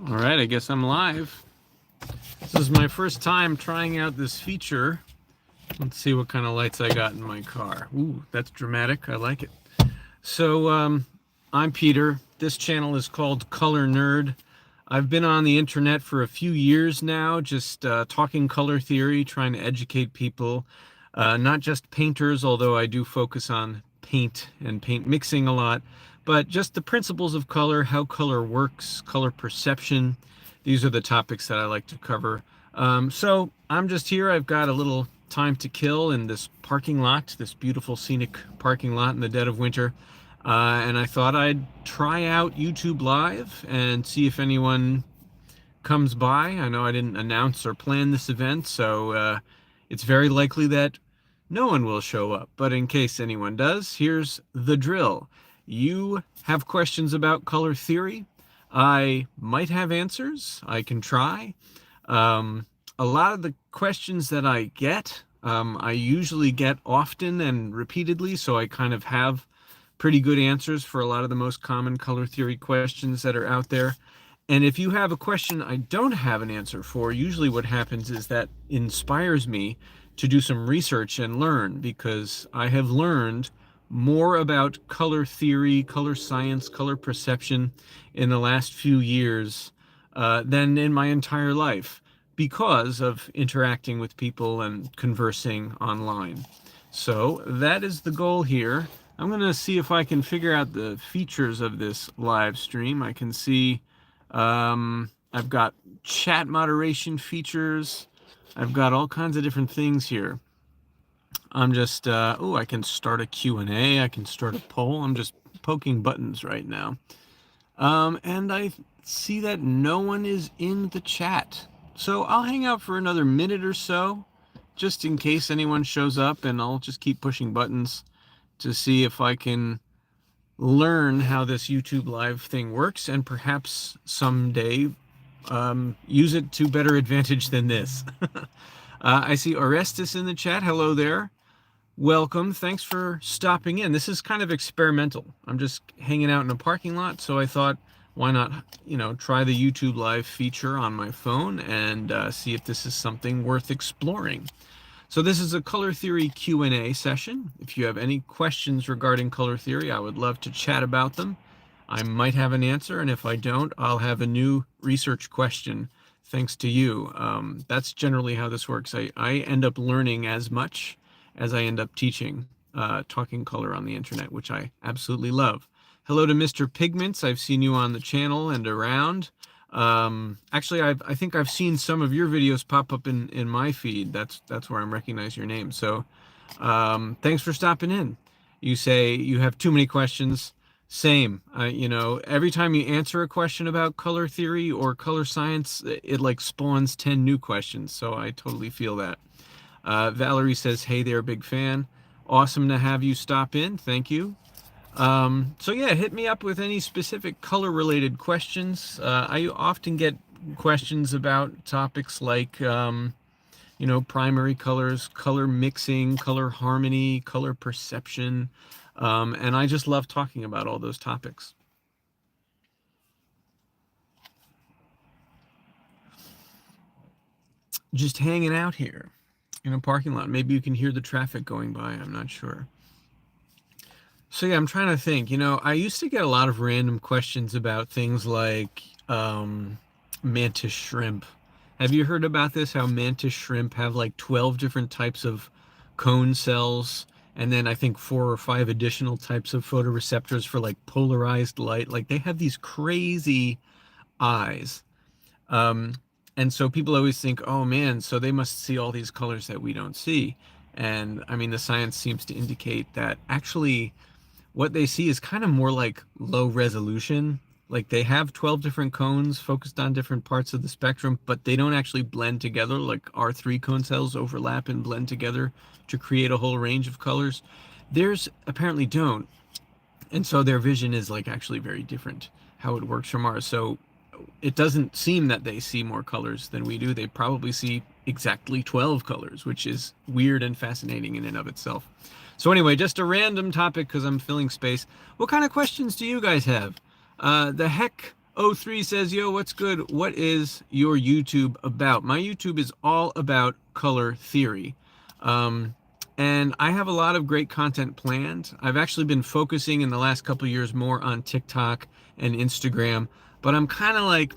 All right, I guess I'm live. This is my first time trying out this feature. Let's see what kind of lights I got in my car. Ooh, that's dramatic. I like it. So, I'm Peter. This channel is called Color Nerd. I've been on the internet for a few years now, just talking color theory, trying to educate people, not just painters, although I do focus on paint and paint mixing a lot, but just the principles of color, how color works, color perception. These are the topics that I like to cover. So I'm just here. I've got a little time to kill in this parking lot, this beautiful scenic parking lot in the dead of winter. And I thought I'd try out YouTube Live and see if anyone comes by. I know I didn't announce or plan this event, so it's very likely that no one will show up. But in case anyone does, here's the drill. You have questions about color theory. I might have answers. I can try. A lot of the questions that I get, I usually get often and repeatedly, so I kind of have pretty good answers for a lot of the most common color theory questions that are out there. And if you have a question I don't have an answer for, usually what happens is that inspires me to do some research and learn, because I have learned more about color theory, color science, color perception in the last few years than in my entire life, because of interacting with people and conversing online. So that is the goal here. I'm going to see if I can figure out the features of this live stream. I can see I've got chat moderation features. I've got all kinds of different things here. I'm just, I can start a Q&A. I can start a poll. I'm just poking buttons right now. And I see that no one is in the chat. So I'll hang out for another minute or so, just in case anyone shows up, and I'll just keep pushing buttons to see if I can learn how this YouTube Live thing works, and perhaps someday use it to better advantage than this. I see Orestes in the chat. Hello there. Welcome. Thanks for stopping in. This is kind of experimental. I'm just hanging out in a parking lot, so I thought, why not, try the YouTube Live feature on my phone and see if this is something worth exploring. So this is a color theory Q&A session. If you have any questions regarding color theory, I would love to chat about them. I might have an answer, and if I don't, I'll have a new research question thanks to you. That's generally how this works. I end up learning as much as I end up teaching, talking color on the internet, which I absolutely love. Hello to Mr. Pigments. I've seen you on the channel and around. Actually, I think I've seen some of your videos pop up in my feed. That's where I'm recognize your name. So thanks for stopping in. You say you have too many questions. Same. Every time you answer a question about color theory or color science, it like spawns 10 new questions. So I totally feel that. Valerie says, hey there, big fan. Awesome to have you stop in. Thank you. So yeah, hit me up with any specific color related questions. I often get questions about topics like, primary colors, color mixing, color harmony, color perception. And I just love talking about all those topics. Just hanging out here in a parking lot. Maybe you can hear the traffic going by. I'm not sure. So yeah, I'm trying to think. I used to get a lot of random questions about things like mantis shrimp. Have you heard about this? How mantis shrimp have like 12 different types of cone cells, and then I think 4 or 5 additional types of photoreceptors for like polarized light. Like they have these crazy eyes. And so people always think, oh man, so they must see all these colors that we don't see. And I mean, the science seems to indicate that actually what they see is kind of more like low resolution. Like they have 12 different cones focused on different parts of the spectrum, but they don't actually blend together. Like our 3 cone cells overlap and blend together to create a whole range of colors. Theirs apparently don't. And so their vision is like actually very different how it works from ours. So it doesn't seem that they see more colors than we do. They probably see exactly 12 colors, which is weird and fascinating in and of itself. So anyway, just a random topic because I'm filling space. What kind of questions do you guys have? The heck 03 says, yo, what's good? What is your YouTube about? My YouTube is all about color theory. And I have a lot of great content planned. I've actually been focusing in the last couple of years more on TikTok and Instagram, but I'm kind of like,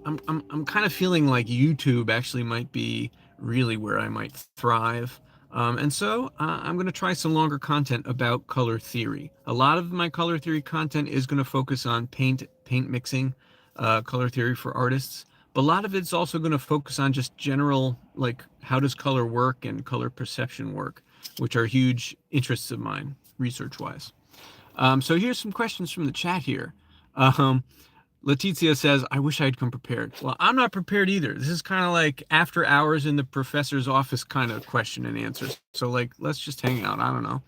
I'm kind of feeling like YouTube actually might be really where I might thrive. And so I'm going to try some longer content about color theory. A lot of my color theory content is going to focus on paint mixing, color theory for artists. But a lot of it's also going to focus on just general, like, how does color work and color perception work, which are huge interests of mine, research-wise. So here's some questions from the chat here. Letizia says, I wish I had come prepared. Well, I'm not prepared either. This is kind of like after hours in the professor's office kind of question and answer. So, like, let's just hang out. I don't know.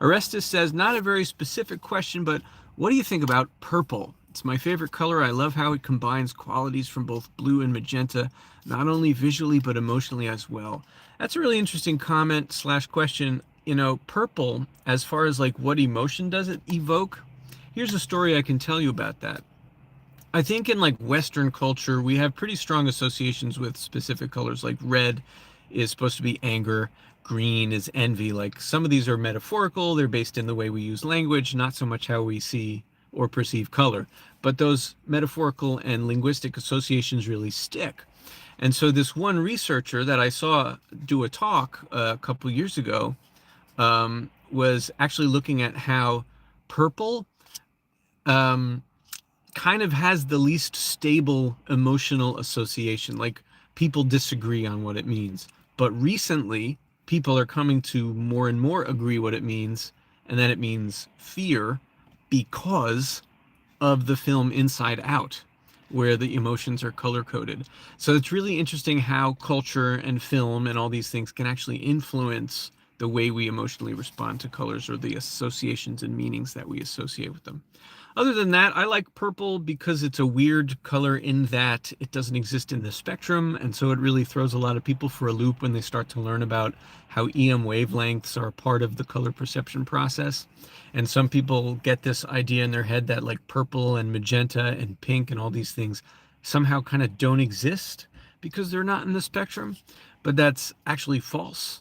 Orestes says, not a very specific question, but what do you think about purple? It's my favorite color. I love how it combines qualities from both blue and magenta, not only visually, but emotionally as well. That's a really interesting comment / question. You know, purple, as far as like what emotion does it evoke? Here's a story I can tell you about that. I think in like Western culture, we have pretty strong associations with specific colors. Like red is supposed to be anger, green is envy. Like some of these are metaphorical. They're based in the way we use language, not so much how we see or perceive color. But those metaphorical and linguistic associations really stick. And so this one researcher that I saw do a talk a couple years ago was actually looking at how purple kind of has the least stable emotional association. Like people disagree on what it means. But recently, people are coming to more and more agree what it means, and that it means fear because of the film Inside Out, where the emotions are color-coded. So it's really interesting how culture and film and all these things can actually influence the way we emotionally respond to colors or the associations and meanings that we associate with them. Other than that, I like purple because it's a weird color in that it doesn't exist in the spectrum, and so it really throws a lot of people for a loop when they start to learn about how EM wavelengths are part of the color perception process. And some people get this idea in their head that like purple and magenta and pink and all these things somehow kind of don't exist because they're not in the spectrum, but that's actually false.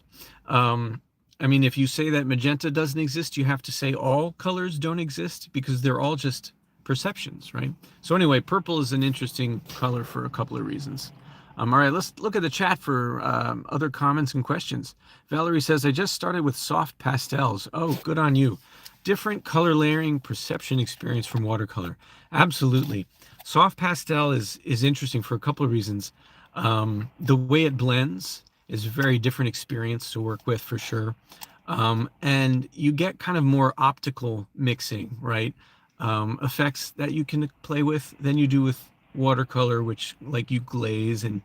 I mean, if you say that magenta doesn't exist, you have to say all colors don't exist because they're all just perceptions, right? So anyway, purple is an interesting color for a couple of reasons. All right, let's look at the chat for other comments and questions. Valerie says, I just started with soft pastels. Oh, good on you. Different color layering perception experience from watercolor. Absolutely. Soft pastel is interesting for a couple of reasons. The way it blends is a very different experience to work with for sure. And you get kind of more optical mixing, right? Effects that you can play with than you do with watercolor, which like you glaze. And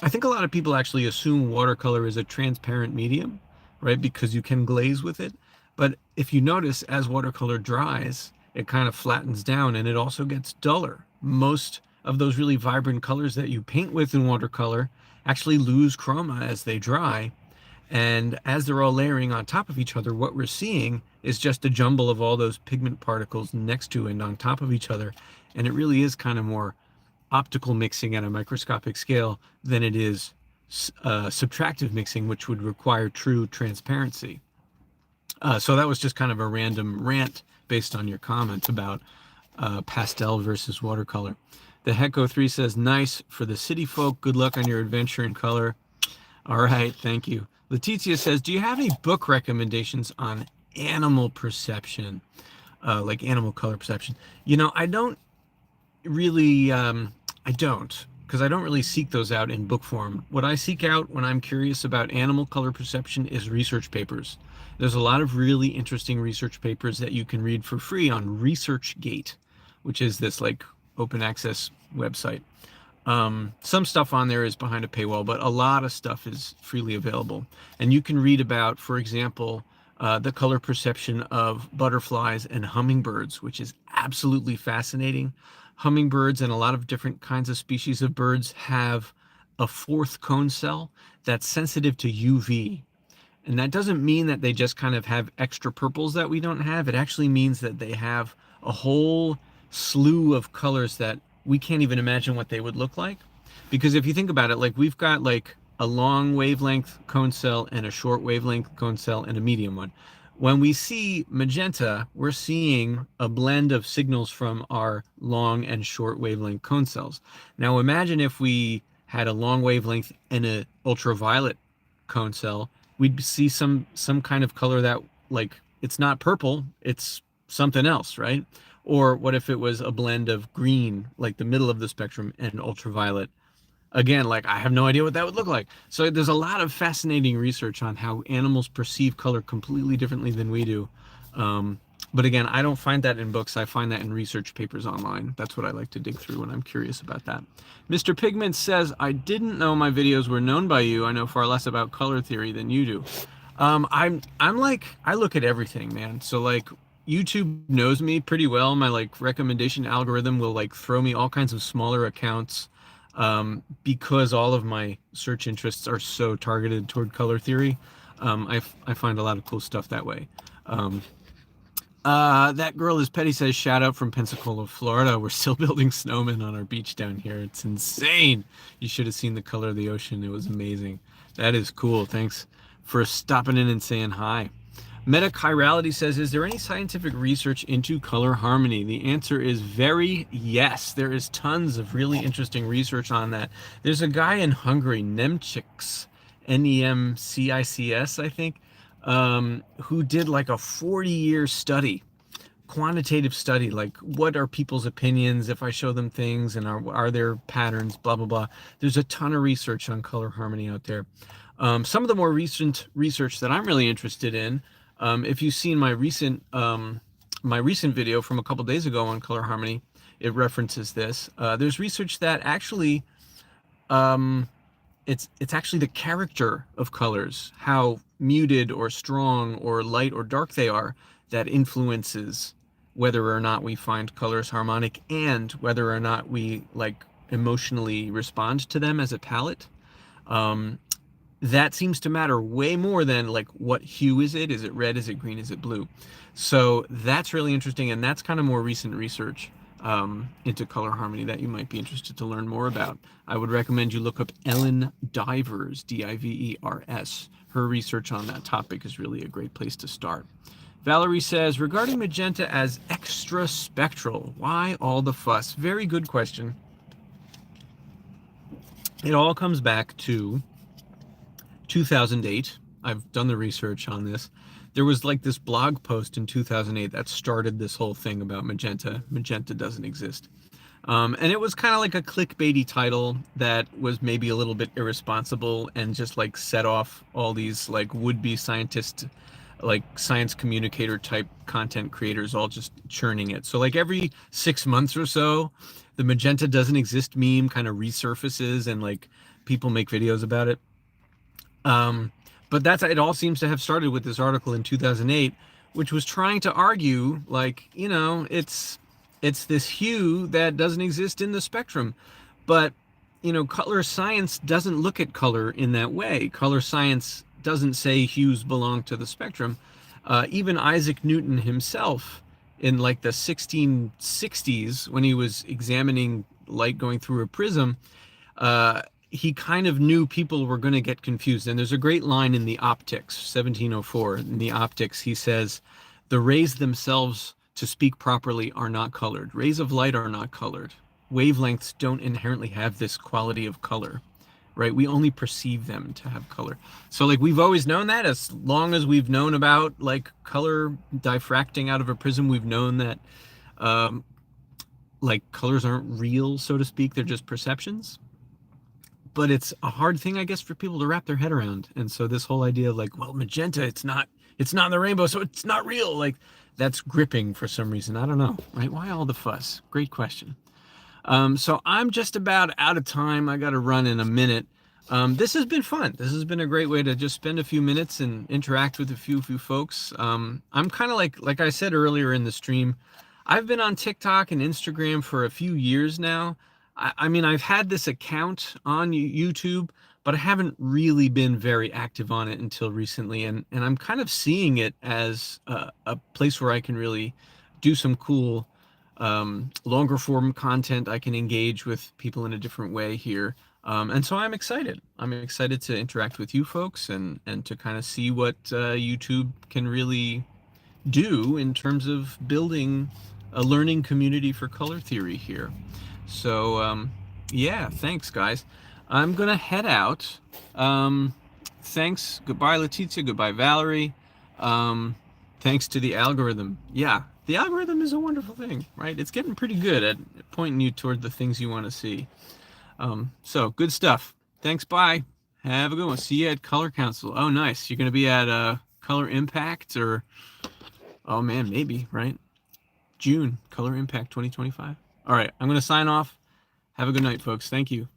I think a lot of people actually assume watercolor is a transparent medium, right? Because you can glaze with it. But if you notice, as watercolor dries, it kind of flattens down and it also gets duller. Most of those really vibrant colors that you paint with in watercolor actually lose chroma as they dry. And as they're all layering on top of each other, what we're seeing is just a jumble of all those pigment particles next to and on top of each other. And it really is kind of more optical mixing at a microscopic scale than it is subtractive mixing, which would require true transparency. So that was just kind of a random rant based on your comments about pastel versus watercolor. The Hecko3 says, nice for the city folk. Good luck on your adventure in color. All right, thank you. Letizia says, do you have any book recommendations on animal perception, like animal color perception? You know, I don't really, because I don't really seek those out in book form. What I seek out when I'm curious about animal color perception is research papers. There's a lot of really interesting research papers that you can read for free on ResearchGate, which is this like open access website. Some stuff on there is behind a paywall, but a lot of stuff is freely available. And you can read about, for example, the color perception of butterflies and hummingbirds, which is absolutely fascinating. Hummingbirds and a lot of different kinds of species of birds have a fourth cone cell that's sensitive to UV. And that doesn't mean that they just kind of have extra purples that we don't have. It actually means that they have a whole slew of colors that we can't even imagine what they would look like. Because if you think about it, like we've got like a long wavelength cone cell and a short wavelength cone cell and a medium one. When we see magenta, we're seeing a blend of signals from our long and short wavelength cone cells. Now imagine if we had a long wavelength and a ultraviolet cone cell, we'd see some kind of color that, like, it's not purple, it's something else, right? Or what if it was a blend of green, like the middle of the spectrum, and ultraviolet? Again, like, I have no idea what that would look like. So there's a lot of fascinating research on how animals perceive color completely differently than we do. But again, I don't find that in books. I find that in research papers online. That's what I like to dig through when I'm curious about that. Mr. Pigment says, I didn't know my videos were known by you. I know far less about color theory than you do. I'm like, I look at everything, man. So like, YouTube knows me pretty well. My like recommendation algorithm will like throw me all kinds of smaller accounts, because all of my search interests are so targeted toward color theory. I find a lot of cool stuff that way. That girl is petty says, shout out from Pensacola, Florida. We're still building snowmen on our beach down here. It's insane. You should have seen the color of the ocean. It was amazing. That is cool. Thanks for stopping in and saying hi. Metachirality says, is there any scientific research into color harmony? The answer is very yes. There is tons of really interesting research on that. There's a guy in Hungary, Nemcics, Nemcics, I think, who did like a 40-year study, quantitative study, like what are people's opinions if I show them things, and are there patterns, blah, blah, blah. There's a ton of research on color harmony out there. Some of the more recent research that I'm really interested in, if you've seen my recent video from a couple days ago on color harmony, it references this. There's research that actually, it's actually the character of colors, how muted or strong or light or dark they are, that influences whether or not we find colors harmonic, and whether or not we like emotionally respond to them as a palette. That seems to matter way more than like, what hue is it? Is it red? Is it green? Is it blue? So that's really interesting, and that's kind of more recent research into color harmony that you might be interested to learn more about. I would recommend you look up Ellen Divers, Divers. Her research on that topic is really a great place to start. Valerie says, regarding magenta as extra spectral, why all the fuss? Very good question. It all comes back to 2008. I've done the research on this. There was like this blog post in 2008 that started this whole thing about magenta. Magenta doesn't exist. And it was kind of like a clickbaity title that was maybe a little bit irresponsible, and just like set off all these like would-be scientist, like science communicator type content creators all just churning it. So like every 6 months or so, the magenta doesn't exist meme kind of resurfaces, and like people make videos about it. But it all seems to have started with this article in 2008, which was trying to argue, like, you know, it's this hue that doesn't exist in the spectrum. But, you know, color science doesn't look at color in that way. Color science doesn't say hues belong to the spectrum. Even Isaac Newton himself, in like the 1660s, when he was examining light going through a prism, he kind of knew people were going to get confused. And there's a great line in the Optics, 1704. In the Optics, he says, the rays themselves, to speak properly, are not colored. Rays of light are not colored. Wavelengths don't inherently have this quality of color, right? We only perceive them to have color. So like, we've always known that. As long as we've known about like color diffracting out of a prism, we've known that like colors aren't real, so to speak. They're just perceptions. But it's a hard thing, I guess, for people to wrap their head around. And so this whole idea of like, well, magenta, it's not in the rainbow, so it's not real. Like, that's gripping for some reason. I don't know, right? Why all the fuss? Great question. So I'm just about out of time. I got to run in a minute. This has been fun. This has been a great way to just spend a few minutes and interact with a few folks. I'm kind of like I said earlier in the stream, I've been on TikTok and Instagram for a few years now. I mean, I've had this account on YouTube, but I haven't really been very active on it until recently. And I'm kind of seeing it as a place where I can really do some cool longer form content. I can engage with people in a different way here. And so I'm excited. I'm excited to interact with you folks and to kind of see what YouTube can really do in terms of building a learning community for color theory here. So yeah, thanks guys. I'm gonna head out. Thanks. Goodbye, Letitia. Goodbye, Valerie. Thanks to the algorithm. Yeah, the algorithm is a wonderful thing, right? It's getting pretty good at pointing you toward the things you want to see. So good stuff. Thanks. Bye. Have a good one. See you at Color Council. Oh, nice. You're gonna be at Color Impact or oh man, maybe, right? June, Color Impact 2025. All right, I'm going to sign off. Have a good night, folks. Thank you.